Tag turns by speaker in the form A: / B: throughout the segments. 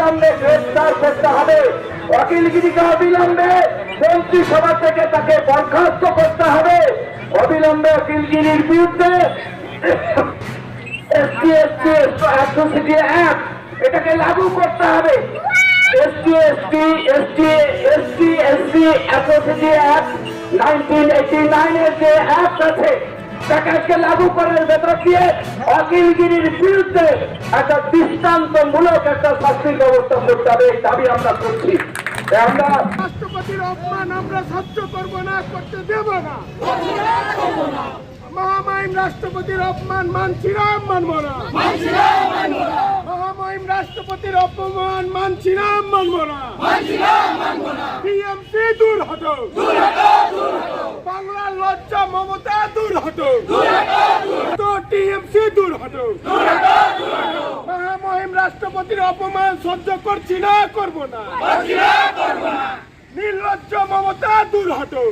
A: অবিলম্বে গ্রেফতার করতে হবে। অখিলগিরিকে অবিলম্বে মন্ত্রিসভা থেকে তাকে বরখাস্ত করতে হবে। অবিলম্বে অখিলগিরির বিরুদ্ধে এসসি এসটি অ্যাট্রোসিটি অ্যাক্ট এটাকে লাগু করতে হবে। এসসি এসটি অ্যাট্রোসিটি অ্যাক্ট 1989 এর যে অ্যাক্ট আছে তাকে লাগু করার ভেতর দিয়ে অখিলগিরির বিরুদ্ধে একটা দৃষ্টান্তমূলক একটা শাস্তির ব্যবস্থা করতে হবে, এই দাবি আমরা করছি। আমরা
B: রাষ্ট্রপতির অপমান আমরা সহ্য করব না, করতে দেব না। মহামহিম রাষ্ট্রপতির অপমান মানছি না, মানব না। মহামহিম রাষ্ট্রপতির অপমান মানছি না, মানব না। টিএমসি দূর হটো, বাংলার লজ্জা মমতা দূর হটো, তো টিএমসি দূর হটো। মহামহিম রাষ্ট্রপতির অপমান সহ্য করছি না, করব না। নির্লজ্জ মমতা দূর হটো।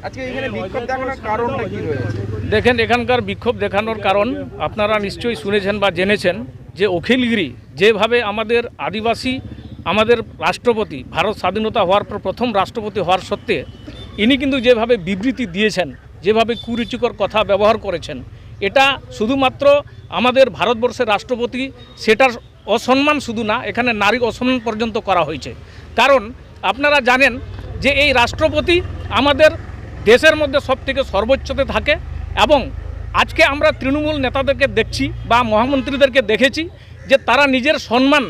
C: আজকে এখানে বিক্ষোভ দেখানোর কারণটা কি রয়েছে?
D: দেখেন, এখানকার বিক্ষোভ দেখানোর কারণ আপনারা নিশ্চয়ই শুনেছেন বা জেনেছেন যে অখিলগিরি যেভাবে আমাদের আদিবাসী, আমাদের রাষ্ট্রপতি, ভারত স্বাধীনতা হওয়ার পর প্রথম রাষ্ট্রপতি হওয়ার সত্ত্বে ইনি কিন্তু যেভাবে বিবৃতি দিয়েছেন, যেভাবে কুরুচিকর কথা ব্যবহার করেছেন, এটা শুধুমাত্র আমাদের ভারতবর্ষের রাষ্ট্রপতি, সেটার অসম্মান শুধু না, এখানে নারী অসম্মান পর্যন্ত করা হয়েছে। কারণ আপনারা জানেন যে এই রাষ্ট্রপতি আমাদের দেশের মধ্যে সবথেকে সর্বোচ্চতে থাকে এবং আজকে আমরা তৃণমূল নেতাদেরকে দেখছি বা মহামন্ত্রীদেরকে দেখেছি যে তারা নিজের সম্মান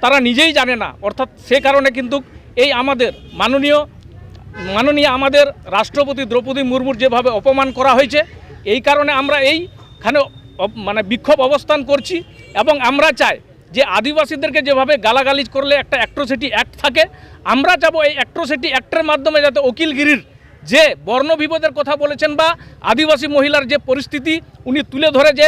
D: তারা নিজেই জানে না। অর্থাৎ সে কারণে কিন্তু এই আমাদের মাননীয় আমাদের রাষ্ট্রপতি দ্রৌপদী মুর্মুর যেভাবে অপমান করা হয়েছে, এই কারণে আমরা এইখানে বিক্ষোভ অবস্থান করছি এবং আমরা চাই যে আদিবাসীদেরকে যেভাবে গালাগালিজ করলে একটা অ্যাট্রোসিটি অ্যাক্ট থাকে, আমরা চাবো এই অ্যাট্রোসিটি অ্যাক্টের মাধ্যমে যাতে অখিলগিরির যে বর্ণবিভেদের কথা বলেছেন বা আদিবাসী মহিলার যে পরিস্থিতি উনি তুলে ধরে, যে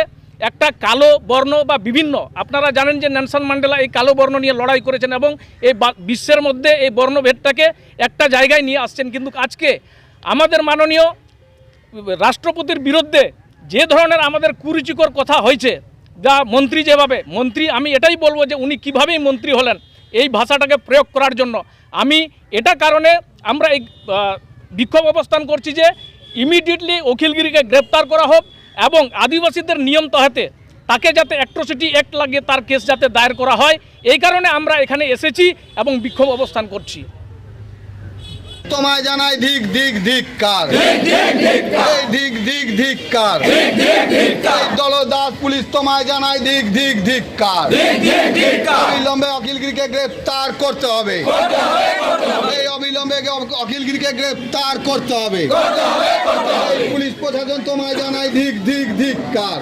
D: একটা কালো বর্ণ বা বিভিন্ন, আপনারা জানেন যে নেলসন ম্যান্ডেলা এই কালো বর্ণ নিয়ে লড়াই করেছেন এবং এই বিশ্বের মধ্যে এই বর্ণভেদটাকে একটা জায়গায় নিয়ে আসছেন। কিন্তু আজকে আমাদের মাননীয় রাষ্ট্রপতির বিরুদ্ধে যে ধরনের আমাদের কুরুচিকর কথা হয়েছে, যা মন্ত্রী আমি এটাই বলবো যে উনি কীভাবেই মন্ত্রী হলেন এই ভাষাটাকে প্রয়োগ করার জন্য। আমি এটা কারণে আমরা এই বিক্ষোভ অবস্থান করছি যে ইমিডিয়েটলি অখিলগিরিকে গ্রেপ্তার করা হোক এবং আদিবাসীদের নিয়ম তহাতে তাকে যাতে অ্যাট্রোসিটি অ্যাক্ট লাগিয়ে তার কেস যাতে দায়ের করা হয়, এই কারণে আমরা এখানে এসেছি এবং বিক্ষোভ অবস্থান করছি।
E: তোমায় জানাই ধিক ধিক ধিক্কার, ধিক ধিক ধিক্কার। দলদাস পুলিশ তোমায় জানাই ধিক ধিক ধিক্কার। অবিলম্বে অখিলগিরিকে গ্রেফতার করতে হবে, এই অবিলম্বে অখিলগিরিকে গ্রেফতার করতে হবে। পুলিশ প্রশাসন তোমায় জানাই ধিক ধিক ধিক্কার।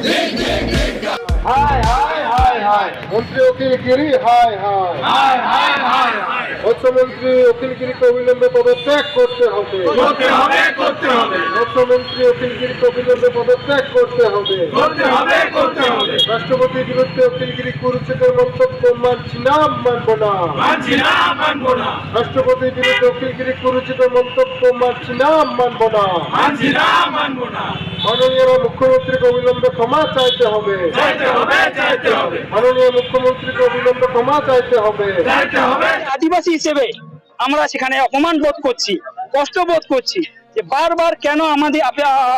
B: মন্ত্রী অখিলগিরি হায় হায়, মুখ্যমন্ত্রী অখিলগিরিকে অবিলম্বে পদত্যাগ করতে হবে। মুখ্যমন্ত্রী অখিলগিরিকে অবিলম্বে পদত্যাগ করতে হবে। রাষ্ট্রপতির বিরুদ্ধে অখিলগিরি কুরুচিকর মন্তব্য মানছি না, মানব না। রাষ্ট্রপতির বিরুদ্ধে অখিলগিরি কুরুচিকর মন্তব্য মানছি না, মানব না। মাননীয় মুখ্যমন্ত্রীকে অবিলম্বে ক্ষমা চাইতে হবে। মাননীয় মুখ্যমন্ত্রীকে অবিলম্বে ক্ষমা চাইতে হবে।
F: আদিবাসী হিসেবে আমরা সেখানে অপমান বোধ করছি, কষ্ট বোধ করছি যে বারবার কেন আমাদের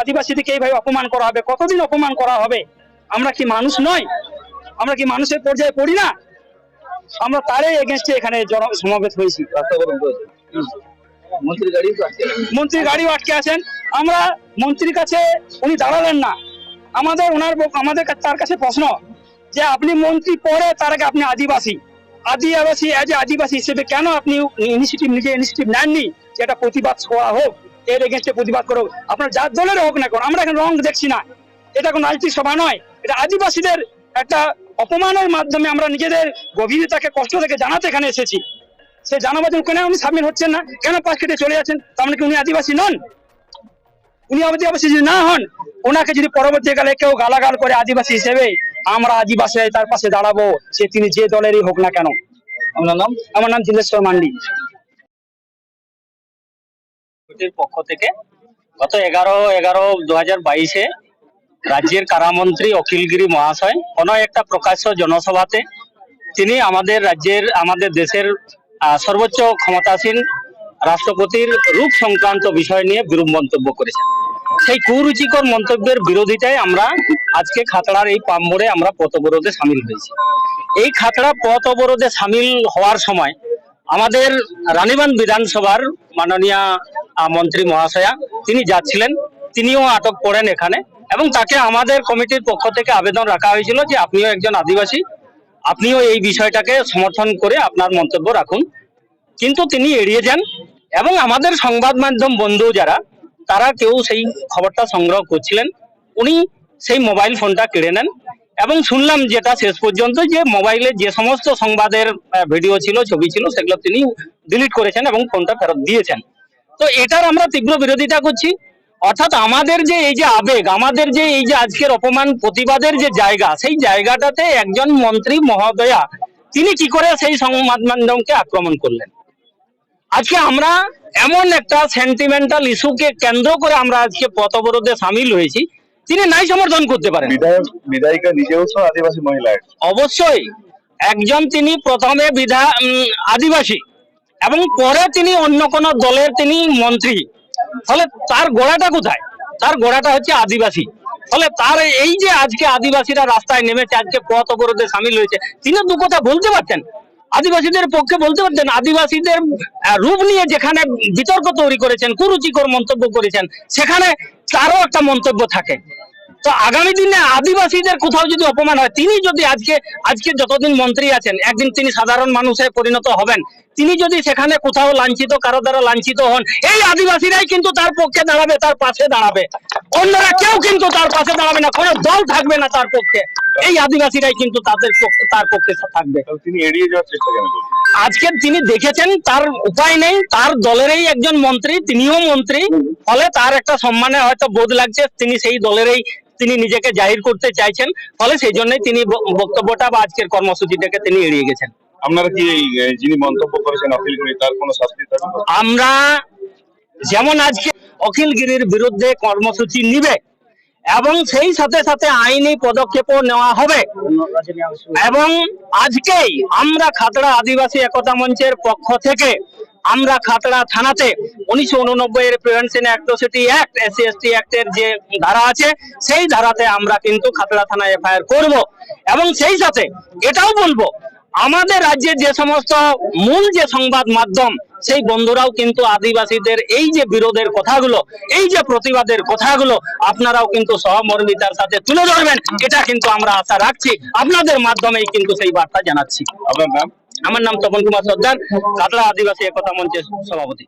F: আদিবাসীদেরকে এইভাবে অপমান করা হবে, কতদিন অপমান করা হবে? আমরা কি মানুষ নই? আমরা কি মানুষের পর্যায়ে পড়ি না? আমরা তারই এগেনস্টে এখানে সমাবেশ হয়েছি। মন্ত্রী গাড়িও আটকে আছেন। আমরা মন্ত্রীর কাছে উনি দাঁড়ালেন না। আমাদের তার কাছে প্রশ্ন যে আপনি মন্ত্রী পরে, তার আগে আপনি আদিবাসী আদিবাসী হিসেবে কেন আপনি ইনিশিয়েটিভ নেননি যে এটা প্রতিবাদ করা হোক, এর এগেনস্টে প্রতিবাদ করো, আপনার যার দলের হোক না কেন। আমরা এখন রং দেখছি না, এটা কোনো রাজনৈতিক সভা নয়, এটা আদিবাসীদের একটা অপমানের মাধ্যমে আমরা নিজেদের গভীরতাকে কষ্ট থেকে জানাতে এখানে এসেছি। সে জানাবার জন্য কেন উনি সাবমিট হচ্ছেন না, কেন পাশ কেটে চলে যাচ্ছেন? তার মানে কি উনি আদিবাসী নন? উনি আদিবাসী যদি না হন, ওনাকে যদি পরবর্তীকালে কেউ গালাগাল করে আদিবাসী হিসেবে, আমরা আদিবাসী তার পাশে দাঁড়াবো, সে তিনি যে দলেরই হোক না কেন। আমার নাম জিলেশ্বর মান্ডি। পক্ষ থেকে গত 11/11/2022 রাজ্যের কারামন্ত্রী অখিলগিরি মহাশয় কোনো একটা প্রকাশ্য জনসভাতে তিনি আমাদের রাজ্যের আমাদের দেশের সর্বোচ্চ ক্ষমতাসীন রাষ্ট্রপতির রূপ সংক্রান্ত বিষয় নিয়ে বিরূপ মন্তব্য করেছেন। সেই কুরুচিকর মন্তব্যের বিরোধিতায় আমরা আজকে খাতড়ার এই পাম মোড়ে আমরা পথ অবরোধে সামিল হয়েছি। এই খাতড়া পথ অবরোধে সামিল হওয়ার সময় আমাদের রানীবাঁধ বিধানসভার মাননীয় মন্ত্রী মহাশয়া তিনি যাচ্ছিলেন, তিনিও আটক পড়েন এখানে, এবং তাকে আমাদের কমিটির পক্ষ থেকে আবেদন রাখা হয়েছিল যে আপনিও একজন আদিবাসী, আপনিও এই বিষয়টাকে সমর্থন করে আপনার মন্তব্য রাখুন। কিন্তু তিনি এড়িয়ে যান এবং আমাদের সংবাদ মাধ্যম বন্ধু যারা তারা কেউ সেই খবরটা সংগ্রহ করছিলেন, উনি সেই মোবাইল ফোনটা কেড়ে নেন এবং শুনলাম যেটা শেষ পর্যন্ত যে মোবাইলে যে সমস্ত সংবাদের ভিডিও ছিল, ছবি ছিল, সেগুলো তিনি ডিলিট করেছেন এবং ফোনটা ফেরত দিয়েছেন। তো এটার আমরা তীব্র বিরোধিতা করছি। অর্থাৎ আমাদের যে এই যে আবেগ, আমাদের যে এই যে আজকের অপমান প্রতিবাদের যে জায়গা, সেই জায়গাটাতে একজন মন্ত্রী মহোদয়া তিনি কি করে সেই সংবাদ মাধ্যমকে আক্রমণ করলেন। আজকে আমরা এমন একটা সেন্টিমেন্টাল ইস্যুকে কেন্দ্র করে আমরা আজকে পথ অবরোধে সামিল হয়েছি, তিনি নাই সমর্থন করতে পারেন।
G: বিধায়িকা নিজেও তো আদিবাসী মহিলা।
F: অবশ্যই একজন তিনি প্রথমে আদিবাসী এবং পরে তিনি অন্য কোন দলের তিনি মন্ত্রী, ফলে তার গোড়াটা কোথায়? তার গোড়াটা হচ্ছে আদিবাসী। ফলে তার এই যে আজকে আদিবাসীরা রাস্তায় নেমেছে, আজকে পথ অবরোধে সামিল হয়েছে, তিনি দু কথা বলতে পারতেন, আদিবাসীদের পক্ষে বলতে পারতেন। আদিবাসীদের রূপ নিয়ে যেখানে বিতর্ক তৈরি করেছেন, কুরুচিকর মন্তব্য করেছেন, সেখানে তারও একটা মন্তব্য থাকে। তো আগামী দিনে আদিবাসীদের কোথাও যদি অপমান হয়, তিনি যদি আজকে যতদিন মন্ত্রী আছেন, একদিন তিনি সাধারণ মানুষে পরিণত হবেন, তিনি যদি সেখানে কোথাও লাঞ্ছিত, কারো দ্বারা লাঞ্ছিত হন, এই আদিবাসীরাই কিন্তু তার পক্ষে দাঁড়াবে, তার পাশে দাঁড়াবে। অন্যরা কেউ কিন্তু তার পাশে দাঁড়াবে না, কোনো দল থাকবে না তার পক্ষে। এই আদিবাসীরাই কিন্তু তার পক্ষে থাকবে।
G: তিনি এড়িয়ে যাওয়ার চেষ্টা কেন করছেন?
F: আজকে তিনি দেখেছেন তার উপায় নেই, তার দলেরই একজন মন্ত্রী, তিনিও মন্ত্রী, ফলে তার একটা সম্মানে হয়তো বোধ লাগছে, তিনি সেই দলেরই তিনি নিজেকে জাহির করতে চাইছেন, ফলে সেই জন্যই তিনি বক্তব্যটা বা আজকের কর্মসূচিটাকে তিনি এড়িয়ে গেছেন।
G: আপনারা কি এই যিনি মন্তব্য করেছেন অখিলগিরি, তার কোনো শাস্তি থাকবে?
F: আমরা যেমন আজকে অখিলগিরির বিরুদ্ধে কর্মসূচি নিবে এবং সেই সাথে সাথে আইনি পদক্ষেপও নেওয়া হবে, এবং আজকেই আমরা খাতড়া আদিবাসী একতা মঞ্চের পক্ষ থেকে আমরা খাতড়া থানাতে 1989 এর প্রিভেনশন অ্যাট্রসিটি অ্যাক্ট, SC/ST অ্যাক্টের যে ধারা আছে, সেই ধারাতে আমরা কিন্তু খাতড়া থানায় FIR করব। এবং সেই সাথে এটাও বলবো, আমাদের রাজ্যের যে সমস্ত মূল যে সংবাদ মাধ্যম, সেই বন্ধুরাও কিন্তু আদিবাসীদের এই যে বিরোধের কথাগুলো, এই যে প্রতিবাদের কথাগুলো আপনারাও কিন্তু সহমর্মিতার সাথে তুলে ধরবেন, এটা কিন্তু আমরা আশা রাখছি। আপনাদের মাধ্যমেই কিন্তু সেই বার্তা জানাচ্ছি।
G: আপনার নাম?
F: আমার নাম তপন কুমার সর্দার, খাতড়া আদিবাসী একতা মঞ্চের সভাপতি।